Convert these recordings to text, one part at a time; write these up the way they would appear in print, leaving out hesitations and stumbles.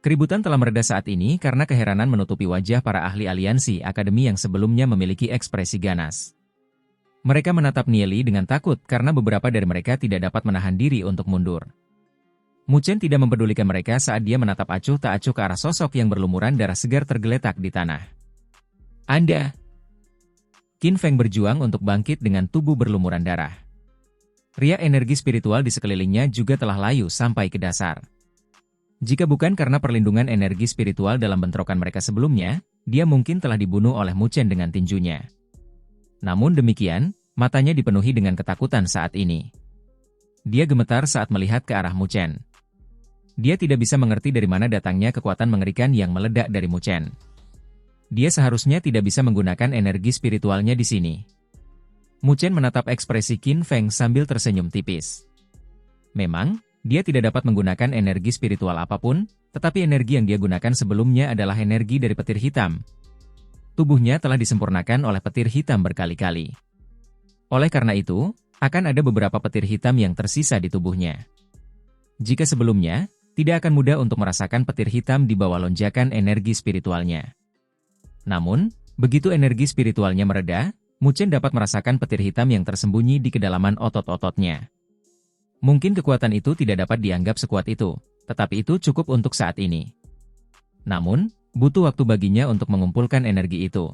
Keributan telah mereda saat ini karena keheranan menutupi wajah para ahli aliansi akademi yang sebelumnya memiliki ekspresi ganas. Mereka menatap Nieli dengan takut karena beberapa dari mereka tidak dapat menahan diri untuk mundur. Mu Chen tidak mempedulikan mereka saat dia menatap acuh tak acuh ke arah sosok yang berlumuran darah segar tergeletak di tanah. Anda! Qin Feng berjuang untuk bangkit dengan tubuh berlumuran darah. Riak energi spiritual di sekelilingnya juga telah layu sampai ke dasar. Jika bukan karena perlindungan energi spiritual dalam bentrokan mereka sebelumnya, dia mungkin telah dibunuh oleh Mu Chen dengan tinjunya. Namun demikian, matanya dipenuhi dengan ketakutan saat ini. Dia gemetar saat melihat ke arah Mu Chen. Dia tidak bisa mengerti dari mana datangnya kekuatan mengerikan yang meledak dari Mu Chen. Dia seharusnya tidak bisa menggunakan energi spiritualnya di sini. Mu Chen menatap ekspresi Qin Feng sambil tersenyum tipis. Memang, dia tidak dapat menggunakan energi spiritual apapun, tetapi energi yang dia gunakan sebelumnya adalah energi dari petir hitam. Tubuhnya telah disempurnakan oleh petir hitam berkali-kali. Oleh karena itu, akan ada beberapa petir hitam yang tersisa di tubuhnya. Jika sebelumnya, tidak akan mudah untuk merasakan petir hitam di bawah lonjakan energi spiritualnya. Namun, begitu energi spiritualnya mereda, Mu Chen dapat merasakan petir hitam yang tersembunyi di kedalaman otot-ototnya. Mungkin kekuatan itu tidak dapat dianggap sekuat itu, tetapi itu cukup untuk saat ini. Namun, butuh waktu baginya untuk mengumpulkan energi itu.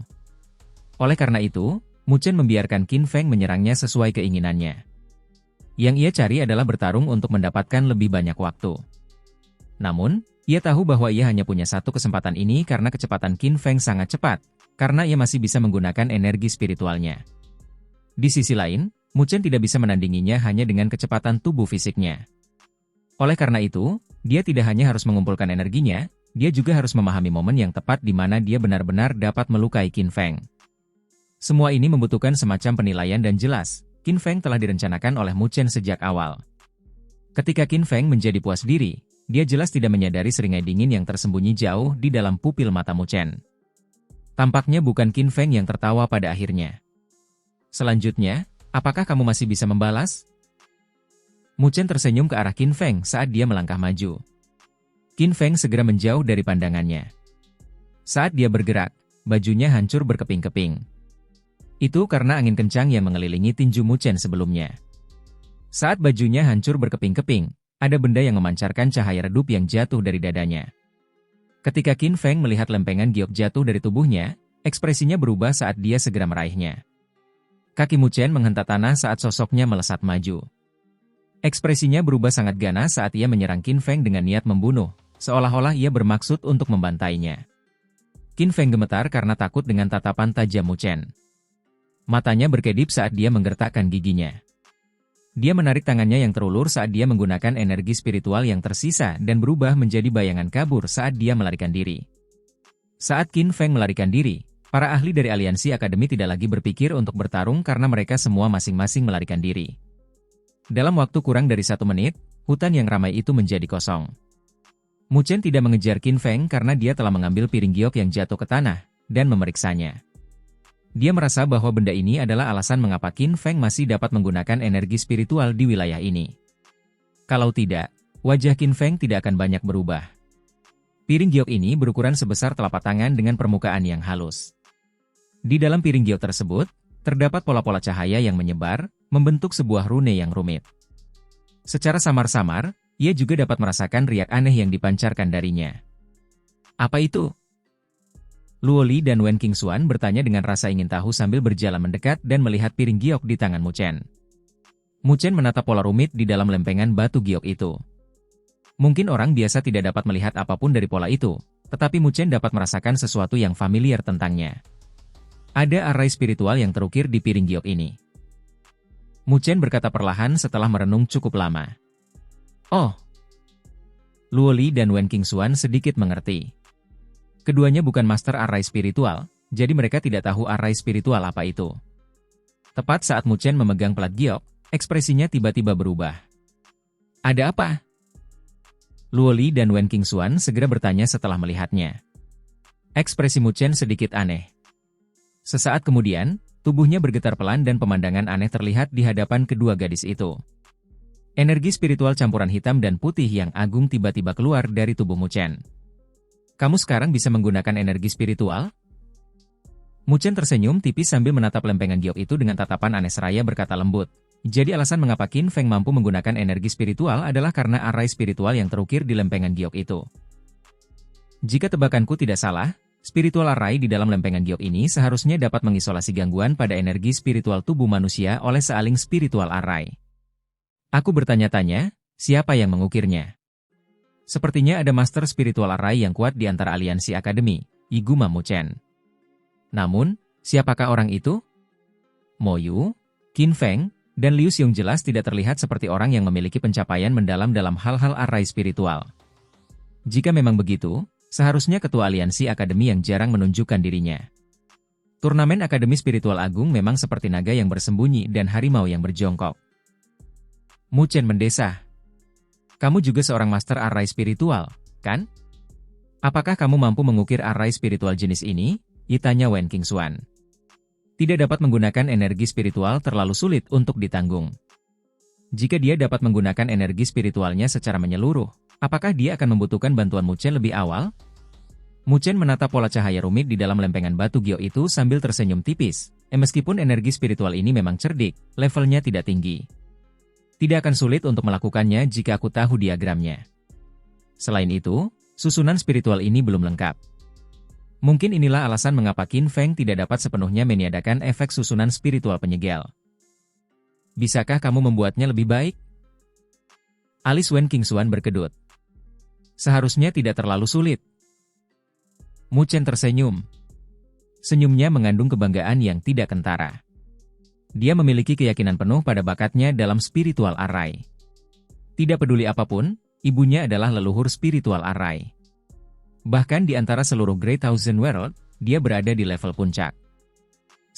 Oleh karena itu, Mu Chen membiarkan Qin Feng menyerangnya sesuai keinginannya. Yang ia cari adalah bertarung untuk mendapatkan lebih banyak waktu. Namun, ia tahu bahwa ia hanya punya satu kesempatan ini karena kecepatan Qin Feng sangat cepat, karena ia masih bisa menggunakan energi spiritualnya. Di sisi lain, Mu Chen tidak bisa menandinginya hanya dengan kecepatan tubuh fisiknya. Oleh karena itu, dia tidak hanya harus mengumpulkan energinya, dia juga harus memahami momen yang tepat di mana dia benar-benar dapat melukai Qin Feng. Semua ini membutuhkan semacam penilaian dan jelas, Qin Feng telah direncanakan oleh Mu Chen sejak awal. Ketika Qin Feng menjadi puas diri, dia jelas tidak menyadari seringai dingin yang tersembunyi jauh di dalam pupil mata Mu Chen. Tampaknya bukan Qin Feng yang tertawa pada akhirnya. Selanjutnya, apakah kamu masih bisa membalas? Mu Chen tersenyum ke arah Qin Feng saat dia melangkah maju. Qin Feng segera menjauh dari pandangannya. Saat dia bergerak, bajunya hancur berkeping-keping. Itu karena angin kencang yang mengelilingi tinju Mu Chen sebelumnya. Saat bajunya hancur berkeping-keping, ada benda yang memancarkan cahaya redup yang jatuh dari dadanya. Ketika Qin Feng melihat lempengan giok jatuh dari tubuhnya, ekspresinya berubah saat dia segera meraihnya. Kaki Mu Chen menghentak tanah saat sosoknya melesat maju. Ekspresinya berubah sangat ganas saat ia menyerang Qin Feng dengan niat membunuh, seolah-olah ia bermaksud untuk membantainya. Qin Feng gemetar karena takut dengan tatapan tajam Mu Chen. Matanya berkedip saat dia menggertakkan giginya. Dia menarik tangannya yang terulur saat dia menggunakan energi spiritual yang tersisa dan berubah menjadi bayangan kabur saat dia melarikan diri. Saat Qin Feng melarikan diri, para ahli dari aliansi akademi tidak lagi berpikir untuk bertarung karena mereka semua masing-masing melarikan diri. Dalam waktu kurang dari 1 menit, hutan yang ramai itu menjadi kosong. Mu Chen tidak mengejar Qin Feng karena dia telah mengambil piring giok yang jatuh ke tanah dan memeriksanya. Dia merasa bahwa benda ini adalah alasan mengapa Qin Feng masih dapat menggunakan energi spiritual di wilayah ini. Kalau tidak, wajah Qin Feng tidak akan banyak berubah. Piring giok ini berukuran sebesar telapak tangan dengan permukaan yang halus. Di dalam piring giok tersebut, terdapat pola-pola cahaya yang menyebar, membentuk sebuah rune yang rumit. Secara samar-samar, ia juga dapat merasakan riak aneh yang dipancarkan darinya. Apa itu? Luo Li dan Wen Qingxuan bertanya dengan rasa ingin tahu sambil berjalan mendekat dan melihat piring giok di tangan Mu Chen. Mu Chen menatap pola rumit di dalam lempengan batu giok itu. Mungkin orang biasa tidak dapat melihat apapun dari pola itu, tetapi Mu Chen dapat merasakan sesuatu yang familiar tentangnya. Ada arai spiritual yang terukir di piring giok ini. Mu Chen berkata perlahan setelah merenung cukup lama. Oh. Luo Li dan Wen Qingxuan sedikit mengerti. Keduanya bukan master arai spiritual, jadi mereka tidak tahu arai spiritual apa itu. Tepat saat Mu Chen memegang plat giok, ekspresinya tiba-tiba berubah. Ada apa? Luo Li dan Wen Qingxuan segera bertanya setelah melihatnya. Ekspresi Mu Chen sedikit aneh. Sesaat kemudian, tubuhnya bergetar pelan dan pemandangan aneh terlihat di hadapan kedua gadis itu. Energi spiritual campuran hitam dan putih yang agung tiba-tiba keluar dari tubuh Mu Chen. Kamu sekarang bisa menggunakan energi spiritual? Mu Chen tersenyum tipis sambil menatap lempengan giok itu dengan tatapan aneh seraya berkata lembut. Jadi alasan mengapa Qin Feng mampu menggunakan energi spiritual adalah karena arai spiritual yang terukir di lempengan giok itu. Jika tebakanku tidak salah, spiritual arai di dalam lempengan giok ini seharusnya dapat mengisolasi gangguan pada energi spiritual tubuh manusia oleh sealing spiritual arai. Aku bertanya-tanya, siapa yang mengukirnya? Sepertinya ada master spiritual arai yang kuat di antara aliansi akademi, Iguma Mu Chen. Namun, siapakah orang itu? Mo Yu, Qin Feng, dan Liu Xiong jelas tidak terlihat seperti orang yang memiliki pencapaian mendalam dalam hal-hal arai spiritual. Jika memang begitu, seharusnya ketua aliansi akademi yang jarang menunjukkan dirinya. Turnamen Akademi Spiritual Agung memang seperti naga yang bersembunyi dan harimau yang berjongkok. Mu Chen mendesah. Kamu juga seorang master arai spiritual, kan? Apakah kamu mampu mengukir arai spiritual jenis ini? Tanya Wen Qingxuan. Tidak dapat menggunakan energi spiritual terlalu sulit untuk ditanggung. Jika dia dapat menggunakan energi spiritualnya secara menyeluruh, apakah dia akan membutuhkan bantuan Mu Chen lebih awal? Mu Chen menatap pola cahaya rumit di dalam lempengan batu giok itu sambil tersenyum tipis. Meskipun energi spiritual ini memang cerdik, levelnya tidak tinggi. Tidak akan sulit untuk melakukannya jika aku tahu diagramnya. Selain itu, susunan spiritual ini belum lengkap. Mungkin inilah alasan mengapa Qin Feng tidak dapat sepenuhnya meniadakan efek susunan spiritual penyegel. Bisakah kamu membuatnya lebih baik? Alis Wen Qingxuan berkedut. Seharusnya tidak terlalu sulit. Mu Chen tersenyum. Senyumnya mengandung kebanggaan yang tidak kentara. Dia memiliki keyakinan penuh pada bakatnya dalam spiritual arai. Tidak peduli apapun, ibunya adalah leluhur spiritual arai. Bahkan di antara seluruh Great Thousand World, dia berada di level puncak.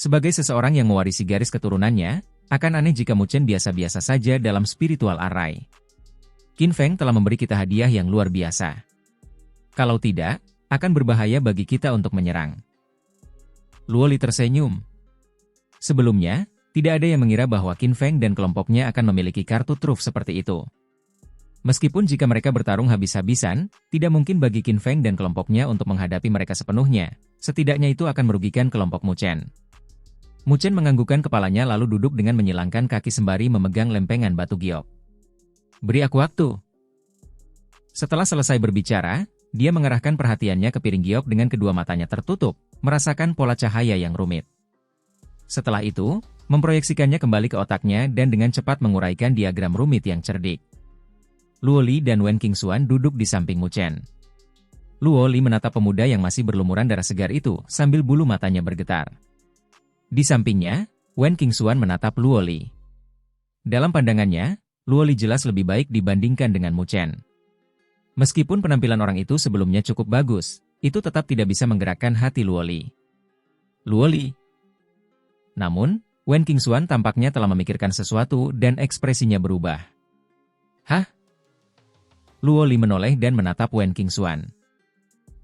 Sebagai seseorang yang mewarisi garis keturunannya, akan aneh jika Mu Chen biasa-biasa saja dalam spiritual arai. Qin Feng telah memberi kita hadiah yang luar biasa. Kalau tidak, akan berbahaya bagi kita untuk menyerang. Luo Li tersenyum. Sebelumnya, tidak ada yang mengira bahwa Qin Feng dan kelompoknya akan memiliki kartu truf seperti itu. Meskipun jika mereka bertarung habis-habisan, tidak mungkin bagi Qin Feng dan kelompoknya untuk menghadapi mereka sepenuhnya, setidaknya itu akan merugikan kelompok Mu Chen. Mu Chen menganggukkan kepalanya lalu duduk dengan menyilangkan kaki sembari memegang lempengan batu giok. Beri aku waktu. Setelah selesai berbicara, dia mengarahkan perhatiannya ke piring giok dengan kedua matanya tertutup, merasakan pola cahaya yang rumit. Setelah itu, memproyeksikannya kembali ke otaknya dan dengan cepat menguraikan diagram rumit yang cerdik. Luo Li dan Wen Qingxuan duduk di samping Mu Chen. Luo Li menatap pemuda yang masih berlumuran darah segar itu sambil bulu matanya bergetar. Di sampingnya, Wen Qingxuan menatap Luo Li. Dalam pandangannya, Luo Li jelas lebih baik dibandingkan dengan Mu Chen. Meskipun penampilan orang itu sebelumnya cukup bagus, itu tetap tidak bisa menggerakkan hati Luo Li. Luo Li. Namun, Wen Qingxuan tampaknya telah memikirkan sesuatu dan ekspresinya berubah. Hah? Luo Li menoleh dan menatap Wen Qingxuan.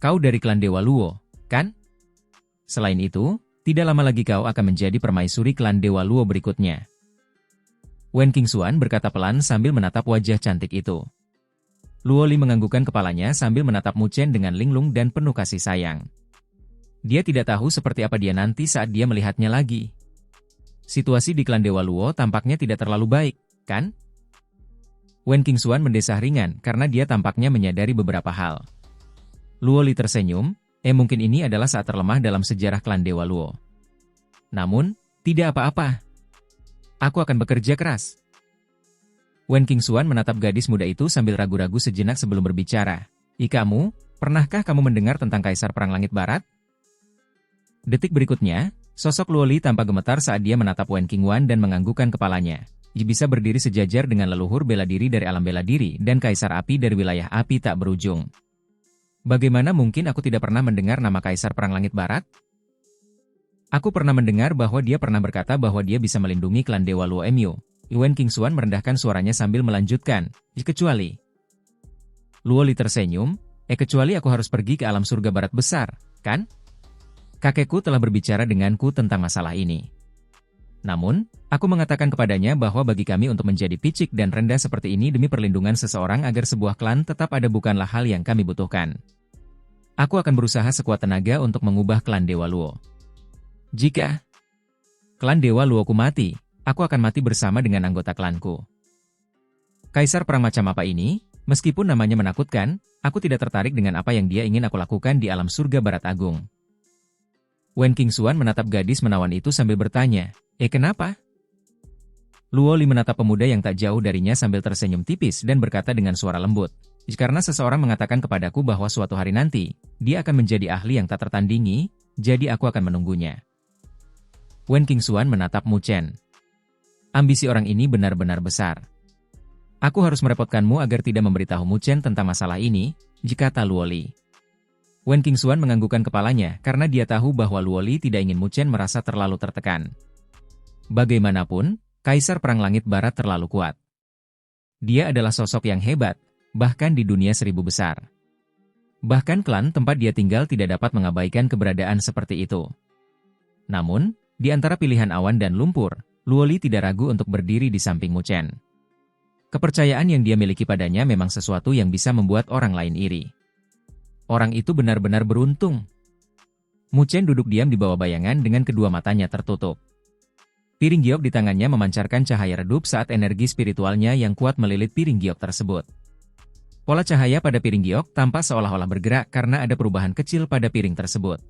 Kau dari klan Dewa Luo, kan? Selain itu, tidak lama lagi kau akan menjadi permaisuri klan Dewa Luo berikutnya. Wen Qingxuan berkata pelan sambil menatap wajah cantik itu. Luo Li menganggukkan kepalanya sambil menatap Mu Chen dengan linglung dan penuh kasih sayang. Dia tidak tahu seperti apa dia nanti saat dia melihatnya lagi. Situasi di klan Dewa Luo tampaknya tidak terlalu baik, kan? Wen Qingxuan mendesah ringan karena dia tampaknya menyadari beberapa hal. Luo Li tersenyum, mungkin ini adalah saat terlemah dalam sejarah klan Dewa Luo. Namun, tidak apa-apa. Aku akan bekerja keras. Wen Qingxuan menatap gadis muda itu sambil ragu-ragu sejenak sebelum berbicara. Kamu, pernahkah kamu mendengar tentang Kaisar Perang Langit Barat? Detik berikutnya, sosok Luo Li tampak gemetar saat dia menatap Wen Qingxuan dan menganggukkan kepalanya. Dia bisa berdiri sejajar dengan leluhur bela diri dari alam bela diri dan Kaisar Api dari wilayah api tak berujung. Bagaimana mungkin aku tidak pernah mendengar nama Kaisar Perang Langit Barat? Aku pernah mendengar bahwa dia pernah berkata bahwa dia bisa melindungi klan Dewa Luo Mu. Wen Qingxuan merendahkan suaranya sambil melanjutkan, kecuali. Luo Li tersenyum, kecuali aku harus pergi ke alam surga barat besar, kan? Kakekku telah berbicara denganku tentang masalah ini. Namun, aku mengatakan kepadanya bahwa bagi kami untuk menjadi picik dan rendah seperti ini demi perlindungan seseorang agar sebuah klan tetap ada bukanlah hal yang kami butuhkan. Aku akan berusaha sekuat tenaga untuk mengubah klan Dewa Luo. Jika klan Dewa Luoku mati, aku akan mati bersama dengan anggota klanku. Kaisar perang macam apa ini? Meskipun namanya menakutkan, aku tidak tertarik dengan apa yang dia ingin aku lakukan di alam surga Barat Agung. Wen Qingxuan menatap gadis menawan itu sambil bertanya, kenapa? Luo Li menatap pemuda yang tak jauh darinya sambil tersenyum tipis dan berkata dengan suara lembut, karena seseorang mengatakan kepadaku bahwa suatu hari nanti, dia akan menjadi ahli yang tak tertandingi, jadi aku akan menunggunya. Wen Qingxuan menatap Mu Chen. Ambisi orang ini benar-benar besar. Aku harus merepotkanmu agar tidak memberitahu Mu Chen tentang masalah ini, kata Luo Li. Wen Qingxuan menganggukkan kepalanya karena dia tahu bahwa Luo Li tidak ingin Mu Chen merasa terlalu tertekan. Bagaimanapun, Kaisar Perang Langit Barat terlalu kuat. Dia adalah sosok yang hebat, bahkan di dunia 1000 besar. Bahkan klan tempat dia tinggal tidak dapat mengabaikan keberadaan seperti itu. Namun, di antara pilihan awan dan lumpur, Luo Li tidak ragu untuk berdiri di samping Mu Chen. Kepercayaan yang dia miliki padanya memang sesuatu yang bisa membuat orang lain iri. Orang itu benar-benar beruntung. Mu Chen duduk diam di bawah bayangan dengan kedua matanya tertutup. Piring giok di tangannya memancarkan cahaya redup saat energi spiritualnya yang kuat melilit piring giok tersebut. Pola cahaya pada piring giok tampak seolah-olah bergerak karena ada perubahan kecil pada piring tersebut.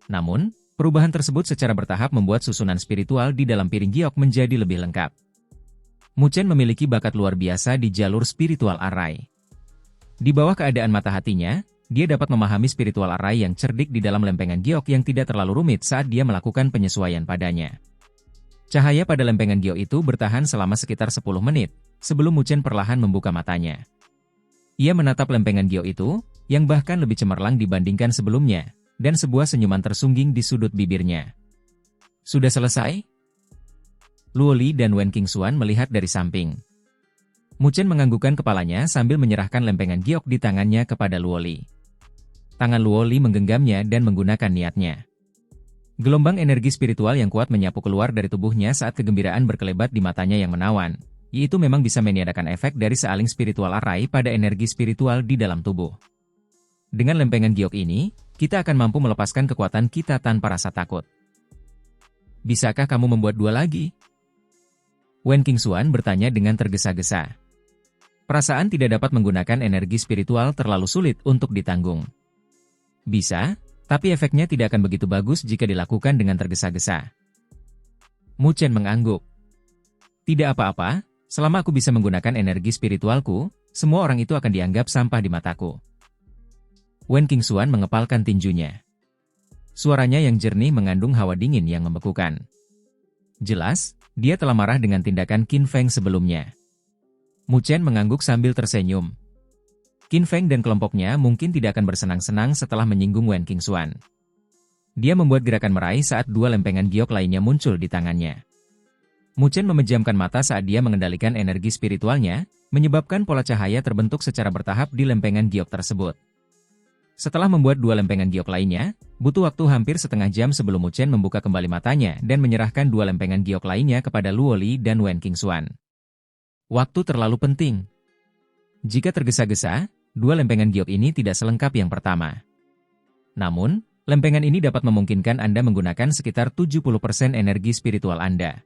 Namun, perubahan tersebut secara bertahap membuat susunan spiritual di dalam piring giok menjadi lebih lengkap. Mu Chen memiliki bakat luar biasa di jalur spiritual array. Di bawah keadaan mata hatinya, dia dapat memahami spiritual array yang cerdik di dalam lempengan giok yang tidak terlalu rumit saat dia melakukan penyesuaian padanya. Cahaya pada lempengan giok itu bertahan selama sekitar 10 menit, sebelum Mu Chen perlahan membuka matanya. Ia menatap lempengan giok itu, yang bahkan lebih cemerlang dibandingkan sebelumnya, dan sebuah senyuman tersungging di sudut bibirnya. Sudah selesai? Luo Li dan Wen Qingxuan melihat dari samping. Mu Chen menganggukkan kepalanya sambil menyerahkan lempengan giok di tangannya kepada Luo Li. Tangan Luo Li menggenggamnya dan menggunakan niatnya. Gelombang energi spiritual yang kuat menyapu keluar dari tubuhnya saat kegembiraan berkelebat di matanya yang menawan, yaitu memang bisa meniadakan efek dari sealing spiritual array pada energi spiritual di dalam tubuh. Dengan lempengan giok ini, kita akan mampu melepaskan kekuatan kita tanpa rasa takut. Bisakah kamu membuat 2 lagi? Wen Qingxuan bertanya dengan tergesa-gesa. Perasaan tidak dapat menggunakan energi spiritual terlalu sulit untuk ditanggung. Bisa, tapi efeknya tidak akan begitu bagus jika dilakukan dengan tergesa-gesa. Mu Chen mengangguk. Tidak apa-apa, selama aku bisa menggunakan energi spiritualku, semua orang itu akan dianggap sampah di mataku. Wen Qingxuan mengepalkan tinjunya. Suaranya yang jernih mengandung hawa dingin yang membekukan. Jelas, dia telah marah dengan tindakan Qin Feng sebelumnya. Mu Chen mengangguk sambil tersenyum. Qin Feng dan kelompoknya mungkin tidak akan bersenang-senang setelah menyinggung Wen Qingxuan. Dia membuat gerakan meraih saat 2 lempengan giok lainnya muncul di tangannya. Mu Chen memejamkan mata saat dia mengendalikan energi spiritualnya, menyebabkan pola cahaya terbentuk secara bertahap di lempengan giok tersebut. Setelah membuat 2 lempengan giok lainnya, butuh waktu hampir setengah jam sebelum Mu Chen membuka kembali matanya dan menyerahkan 2 lempengan giok lainnya kepada Luo Li dan Wen Qingxuan. Waktu terlalu penting. Jika tergesa-gesa, 2 lempengan giok ini tidak selengkap yang pertama. Namun, lempengan ini dapat memungkinkan Anda menggunakan sekitar 70% energi spiritual Anda.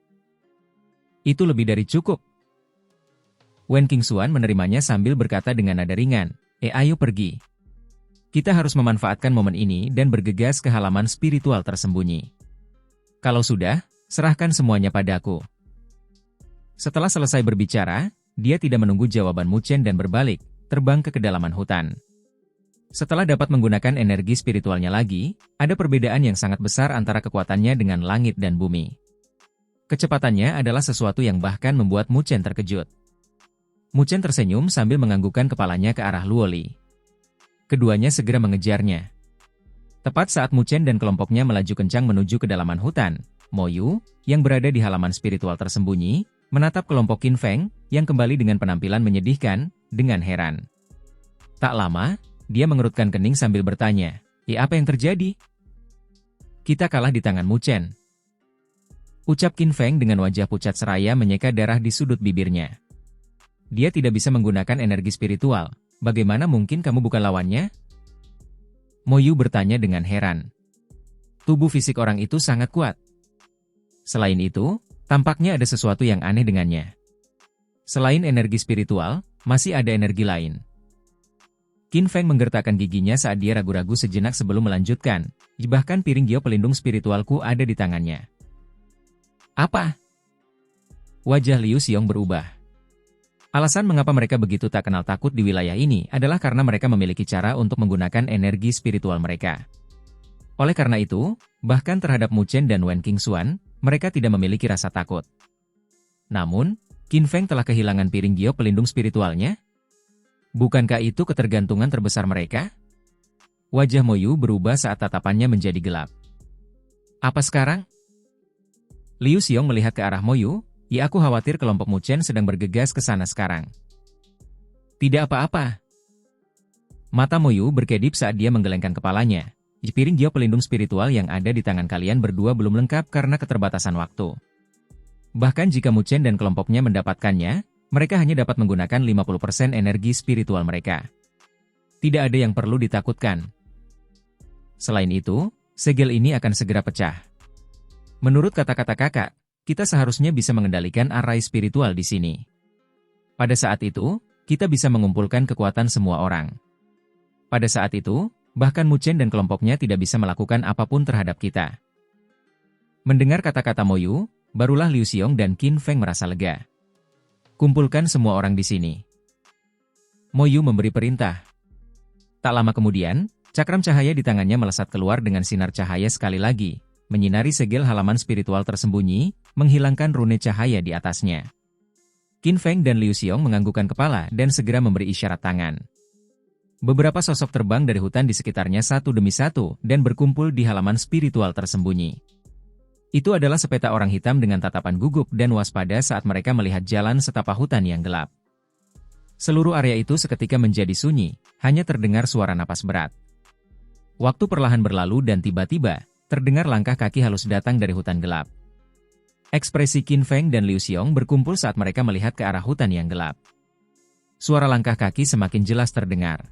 Itu lebih dari cukup. Wen Qingxuan menerimanya sambil berkata dengan nada ringan, ayo pergi. Kita harus memanfaatkan momen ini dan bergegas ke halaman spiritual tersembunyi. Kalau sudah, serahkan semuanya padaku. Setelah selesai berbicara, dia tidak menunggu jawaban Mu Chen dan berbalik, terbang ke kedalaman hutan. Setelah dapat menggunakan energi spiritualnya lagi, ada perbedaan yang sangat besar antara kekuatannya dengan langit dan bumi. Kecepatannya adalah sesuatu yang bahkan membuat Mu Chen terkejut. Mu Chen tersenyum sambil menganggukkan kepalanya ke arah Luo Li. Keduanya segera mengejarnya. Tepat saat Mu Chen dan kelompoknya melaju kencang menuju kedalaman hutan, Mo Yu, yang berada di halaman spiritual tersembunyi, menatap kelompok Qin Feng, yang kembali dengan penampilan menyedihkan, dengan heran. Tak lama, dia mengerutkan kening sambil bertanya, apa yang terjadi? Kita kalah di tangan Mu Chen. Ucap Qin Feng dengan wajah pucat seraya menyeka darah di sudut bibirnya. Dia tidak bisa menggunakan energi spiritual, bagaimana mungkin kamu bukan lawannya? Mo Yu bertanya dengan heran. Tubuh fisik orang itu sangat kuat. Selain itu, tampaknya ada sesuatu yang aneh dengannya. Selain energi spiritual, masih ada energi lain. Qin Feng menggertakkan giginya saat dia ragu-ragu sejenak sebelum melanjutkan. Bahkan piring gio pelindung spiritualku ada di tangannya. Apa? Wajah Liu Xiong berubah. Alasan mengapa mereka begitu tak kenal takut di wilayah ini adalah karena mereka memiliki cara untuk menggunakan energi spiritual mereka. Oleh karena itu, bahkan terhadap Mu Chen dan Wen Qingxuan, mereka tidak memiliki rasa takut. Namun, Qin Feng telah kehilangan piring gio pelindung spiritualnya? Bukankah itu ketergantungan terbesar mereka? Wajah Mo Yu berubah saat tatapannya menjadi gelap. Apa sekarang? Liu Xiong melihat ke arah Mo Yu. Ya, aku khawatir kelompok Mu Chen sedang bergegas ke sana sekarang. Tidak apa-apa. Mata Mo Yu berkedip saat dia menggelengkan kepalanya. Piring gio pelindung spiritual yang ada di tangan kalian berdua belum lengkap karena keterbatasan waktu. Bahkan jika Mu Chen dan kelompoknya mendapatkannya, mereka hanya dapat menggunakan 50% energi spiritual mereka. Tidak ada yang perlu ditakutkan. Selain itu, segel ini akan segera pecah. Menurut kata-kata kakak, kita seharusnya bisa mengendalikan arai spiritual di sini. Pada saat itu, kita bisa mengumpulkan kekuatan semua orang. Pada saat itu, bahkan Mu Chen dan kelompoknya tidak bisa melakukan apapun terhadap kita. Mendengar kata-kata Mo Yu, barulah Liu Xiong dan Qin Feng merasa lega. Kumpulkan semua orang di sini. Mo Yu memberi perintah. Tak lama kemudian, cakram cahaya di tangannya melesat keluar dengan sinar cahaya sekali lagi, menyinari segel halaman spiritual tersembunyi, menghilangkan rune cahaya di atasnya. Qin Feng dan Liu Xiong menganggukkan kepala dan segera memberi isyarat tangan. Beberapa sosok terbang dari hutan di sekitarnya satu demi satu dan berkumpul di halaman spiritual tersembunyi. Itu adalah sepeta orang hitam dengan tatapan gugup dan waspada saat mereka melihat jalan setapak hutan yang gelap. Seluruh area itu seketika menjadi sunyi, hanya terdengar suara napas berat. Waktu perlahan berlalu dan tiba-tiba, terdengar langkah kaki halus datang dari hutan gelap. Ekspresi Qin Feng dan Liu Xiong berkumpul saat mereka melihat ke arah hutan yang gelap. Suara langkah kaki semakin jelas terdengar.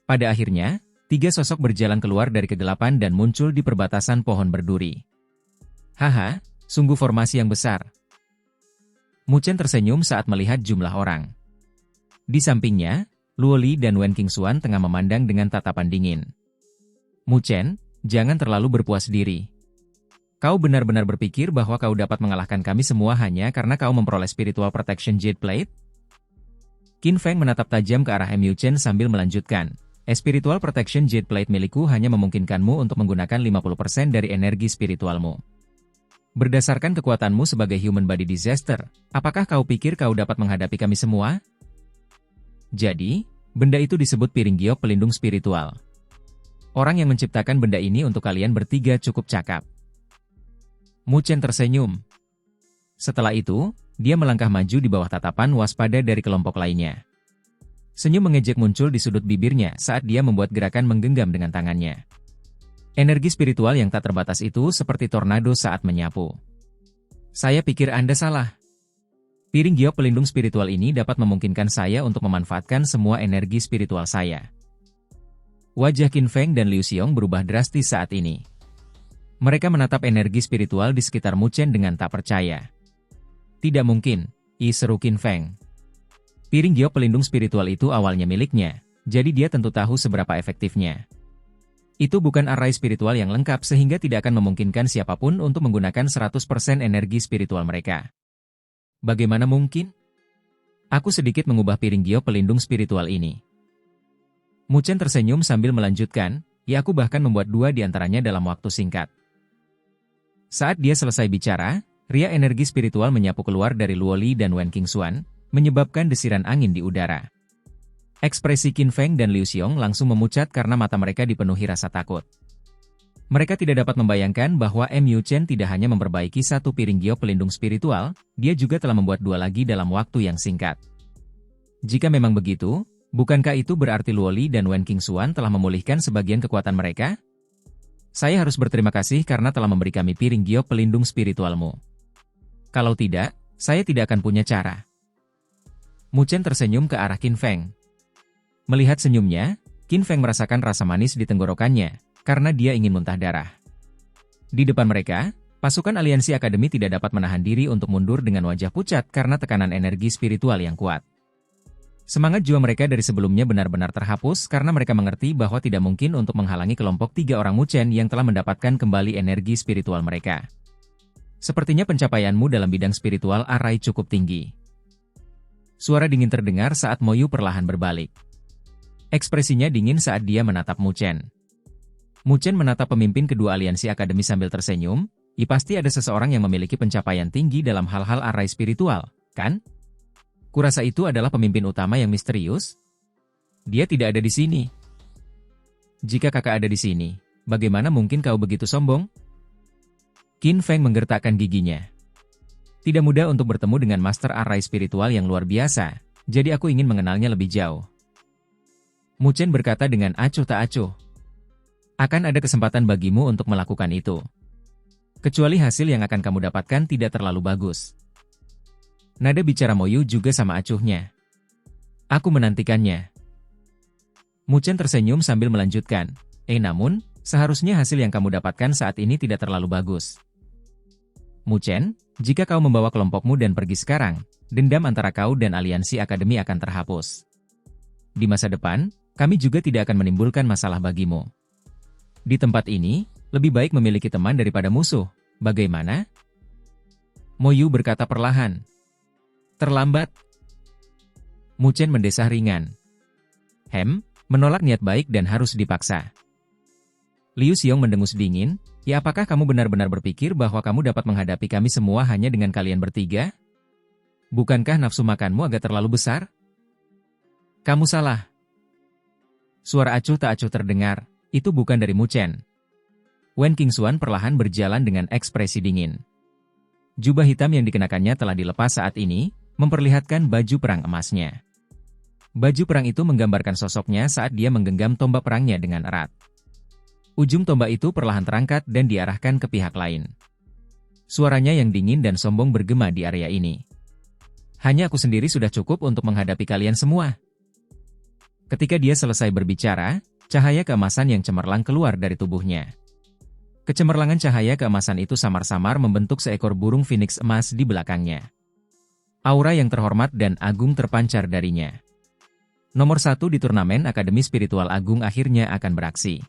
Pada akhirnya, 3 sosok berjalan keluar dari kegelapan dan muncul di perbatasan pohon berduri. Haha, sungguh formasi yang besar. Mu Chen tersenyum saat melihat jumlah orang. Di sampingnya, Luo Li dan Wen Qingxuan tengah memandang dengan tatapan dingin. Mu Chen, jangan terlalu berpuas diri. Kau benar-benar berpikir bahwa kau dapat mengalahkan kami semua hanya karena kau memperoleh Spiritual Protection Jade Plate? Qin Feng menatap tajam ke arah Mu Chen sambil melanjutkan. Spiritual Protection Jade Plate milikku hanya memungkinkanmu untuk menggunakan 50% dari energi spiritualmu. Berdasarkan kekuatanmu sebagai Human Body Disaster, apakah kau pikir kau dapat menghadapi kami semua? Jadi, benda itu disebut piring giok pelindung spiritual. Orang yang menciptakan benda ini untuk kalian bertiga cukup cakap. Mu Chen tersenyum. Setelah itu, dia melangkah maju di bawah tatapan waspada dari kelompok lainnya. Senyum mengejek muncul di sudut bibirnya saat dia membuat gerakan menggenggam dengan tangannya. Energi spiritual yang tak terbatas itu seperti tornado saat menyapu. Saya pikir Anda salah. Piring giok pelindung spiritual ini dapat memungkinkan saya untuk memanfaatkan semua energi spiritual saya. Wajah Qin Feng dan Liu Xiong berubah drastis saat ini. Mereka menatap energi spiritual di sekitar Mu Chen dengan tak percaya. Tidak mungkin, seru Qin Feng. Piring giok pelindung spiritual itu awalnya miliknya, jadi dia tentu tahu seberapa efektifnya. Itu bukan arai spiritual yang lengkap sehingga tidak akan memungkinkan siapapun untuk menggunakan 100% energi spiritual mereka. Bagaimana mungkin? Aku sedikit mengubah piring giok pelindung spiritual ini. Mu Chen tersenyum sambil melanjutkan, aku bahkan membuat 2 di antaranya dalam waktu singkat. Saat dia selesai bicara, ria energi spiritual menyapu keluar dari Luo Li dan Wen Qingxuan, menyebabkan desiran angin di udara. Ekspresi Qin Feng dan Liu Xiong langsung memucat karena mata mereka dipenuhi rasa takut. Mereka tidak dapat membayangkan bahwa Mu Chen tidak hanya memperbaiki 1 piring giok pelindung spiritual, dia juga telah membuat 2 lagi dalam waktu yang singkat. Jika memang begitu, bukankah itu berarti Luo Li dan Wen Qingxuan telah memulihkan sebagian kekuatan mereka? Saya harus berterima kasih karena telah memberi kami piring giok pelindung spiritualmu. Kalau tidak, saya tidak akan punya cara. Mu Chen tersenyum ke arah Qin Feng. Melihat senyumnya, Qin Feng merasakan rasa manis di tenggorokannya, karena dia ingin muntah darah. Di depan mereka, pasukan aliansi akademi tidak dapat menahan diri untuk mundur dengan wajah pucat karena tekanan energi spiritual yang kuat. Semangat jua mereka dari sebelumnya benar-benar terhapus karena mereka mengerti bahwa tidak mungkin untuk menghalangi kelompok 3 orang Muchen yang telah mendapatkan kembali energi spiritual mereka. Sepertinya pencapaianmu dalam bidang spiritual Arai cukup tinggi. Suara dingin terdengar saat Mo Yu perlahan berbalik. Ekspresinya dingin saat dia menatap Muchen. Muchen menatap pemimpin kedua aliansi akademi sambil tersenyum. Pasti ada seseorang yang memiliki pencapaian tinggi dalam hal-hal arai spiritual, kan? Kurasa itu adalah pemimpin utama yang misterius? Dia tidak ada di sini. Jika kakak ada di sini, bagaimana mungkin kau begitu sombong? Qin Feng menggertakkan giginya. Tidak mudah untuk bertemu dengan master arai spiritual yang luar biasa, jadi aku ingin mengenalnya lebih jauh. Muchen berkata dengan acuh tak acuh. Akan ada kesempatan bagimu untuk melakukan itu. Kecuali hasil yang akan kamu dapatkan tidak terlalu bagus. Nada bicara Mo Yu juga sama acuhnya. Aku menantikannya. Muchen tersenyum sambil melanjutkan. Namun, seharusnya hasil yang kamu dapatkan saat ini tidak terlalu bagus. Muchen, jika kau membawa kelompokmu dan pergi sekarang, dendam antara kau dan aliansi akademi akan terhapus. Di masa depan, kami juga tidak akan menimbulkan masalah bagimu. Di tempat ini, lebih baik memiliki teman daripada musuh. Bagaimana? Mo Yu berkata perlahan. Terlambat. Muchen mendesah ringan. Menolak niat baik dan harus dipaksa. Liu Xiong mendengus dingin. Apakah kamu benar-benar berpikir bahwa kamu dapat menghadapi kami semua hanya dengan kalian bertiga? Bukankah nafsu makanmu agak terlalu besar? Kamu salah. Suara acuh tak acuh terdengar, itu bukan dari Muchen. Wen Qingxuan perlahan berjalan dengan ekspresi dingin. Jubah hitam yang dikenakannya telah dilepas saat ini, memperlihatkan baju perang emasnya. Baju perang itu menggambarkan sosoknya saat dia menggenggam tombak perangnya dengan erat. Ujung tombak itu perlahan terangkat dan diarahkan ke pihak lain. Suaranya yang dingin dan sombong bergema di area ini. Hanya aku sendiri sudah cukup untuk menghadapi kalian semua. Ketika dia selesai berbicara, cahaya keemasan yang cemerlang keluar dari tubuhnya. Kecemerlangan cahaya keemasan itu samar-samar membentuk seekor burung phoenix emas di belakangnya. Aura yang terhormat dan agung terpancar darinya. Nomor 1 di turnamen Akademi Spiritual Agung akhirnya akan beraksi.